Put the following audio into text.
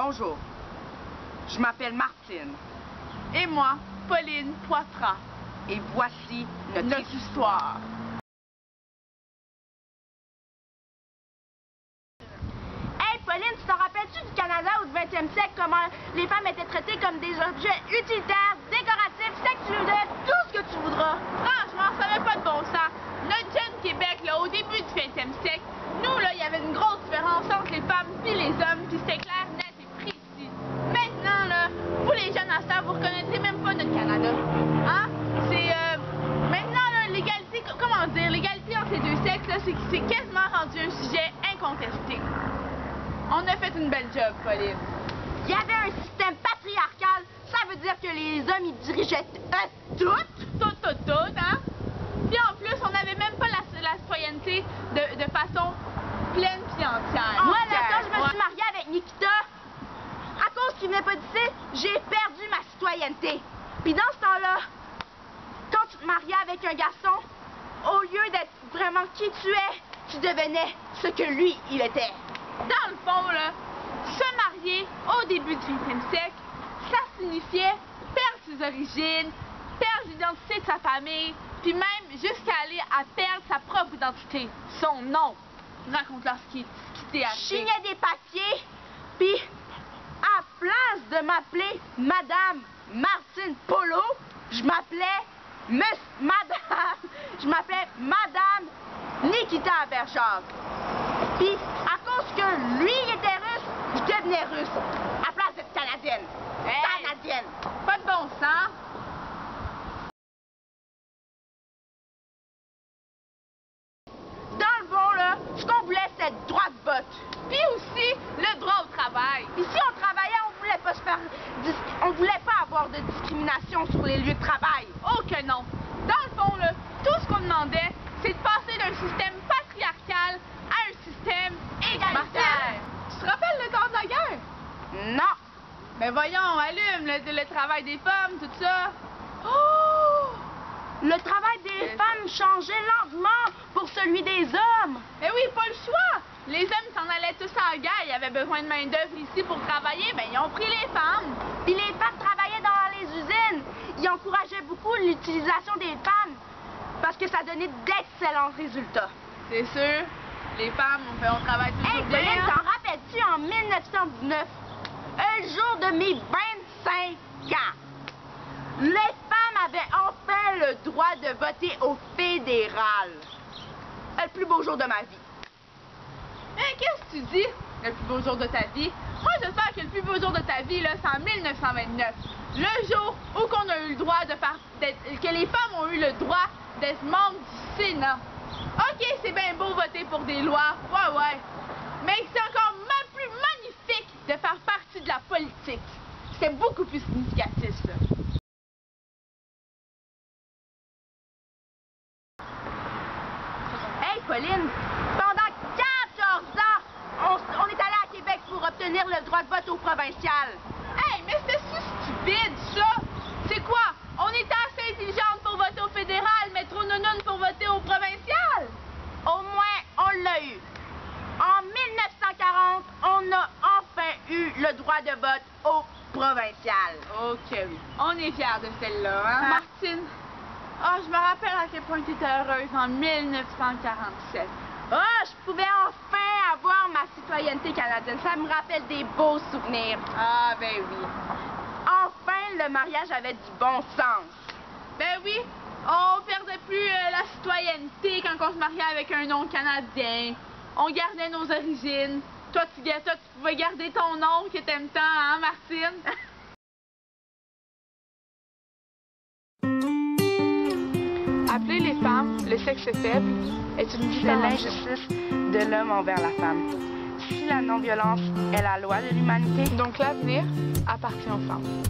Bonjour, je m'appelle Martine. Et moi, Pauline Poitras. Et voici notre histoire. Hey Pauline, tu t'en rappelles-tu du Canada au 20e siècle, comment les femmes étaient traitées comme des objets utilitaires, décoratifs, sexuels, tout ce que tu voudras? Franchement, ça n'avait pas de bon sens. Notre jeune Québec, là, au début du 20e siècle, nous, là, il y avait une grosse différence entre les femmes et les hommes, puis c'était clair, net et précis. Maintenant, là, vous les jeunes à ça, vous reconnaissez même pas notre Canada. Hein? C'est, maintenant, là, l'égalité, comment dire, l'égalité entre les deux sexes, là, c'est quasiment rendu un sujet incontesté. On a fait une belle job, Pauline. Il y avait un système patriarcal, ça veut dire que les hommes, ils dirigeaient tout, hein? Puis en plus, on n'avait même pas la citoyenneté de façon pleine puis entière. Moi, là, quand je me suis mariée avec Nikita, à cause qu'il venait pas d'ici, j'ai perdu ma citoyenneté. Puis dans ce temps-là, quand tu te mariais avec un garçon, au lieu d'être vraiment qui tu es, tu devenais ce que lui, il était. Dans le fond, là, se marier au début du 20e siècle, ça signifiait perdre ses origines, perdre l'identité de sa famille, puis même jusqu'à aller à perdre sa propre identité, son nom. Raconte-leur ce qui t'est arrivé. Je signais des papiers, puis à place de m'appeler Madame Martine Polo, je m'appelais Madame Nikita Bergeron. Puis à cause que lui il était russe, je devenais russe, à place d'être canadienne. Hey, Canadienne. Pas de bon sens. Dans le fond, là, ce qu'on voulait, c'était le droit de vote. Puis aussi, le droit au travail. Ici, on travaillait, on voulait pas avoir de discrimination sur les lieux de travail. Oh que non. Dans le fond, là, tout ce qu'on demandait, c'est de passer d'un système patriarcal à un système égalitaire. Tu te rappelles le temps de la guerre? Non. Mais voyons, allume le travail des femmes, tout ça. Oh! Le travail des femmes changeait lentement pour celui des hommes. Mais oui, pas le choix. Les hommes s'en allaient tous en guerre. Ils avaient besoin de main-d'œuvre ici pour travailler. Ben, ils ont pris les femmes. Puis les femmes travaillaient dans les usines. Ils encourageaient beaucoup l'utilisation des femmes parce que ça donnait d'excellents résultats. C'est sûr. Les femmes, on travaille toujours Hey, bien. Pauline, t'en rappelles-tu en 1919, le jour de mes 25 ans, les femmes avaient enfin le droit de voter au fédéral. Le plus beau jour de ma vie. Hein, qu'est-ce que tu dis? Le plus beau jour de ta vie? Moi, j'espère que le plus beau jour de ta vie, là, c'est en 1929. Le jour où qu'on a eu le droit que les femmes ont eu le droit d'être membres du Sénat. OK, c'est bien beau voter pour des lois, ouais. Mais c'est encore plus magnifique de faire partie de la politique. C'est beaucoup plus significatif, ça. Hey, Pauline, pendant 14 ans, on est allé à Québec pour obtenir le droit de vote au provincial. Hey, mais c'est si stupide, ça! C'est quoi? On était assez intelligente pour voter au fédéral, mais trop nounoune pour voter au provincial? Au moins, on l'a eu. En 1940, on a enfin eu le droit de vote au provincial. OK, oui. On est fiers de celle-là, hein? Martine? Ah, je me rappelle à quel point tu étais heureuse en 1947. Ah, je pouvais enfin avoir ma citoyenneté canadienne. Ça me rappelle des beaux souvenirs. Ah, ben oui. Enfin, le mariage avait du bon sens. Ben oui, on perdait plus la citoyenneté quand on se mariait avec un nom canadien. On gardait nos origines. Toi, tu pouvais garder ton nom que t'aimes tant, hein, Martine? Appeler les femmes le sexe faible est une C'est l'injustice de l'homme envers la femme. Si la non-violence est la loi de l'humanité, Donc l'avenir appartient aux femmes.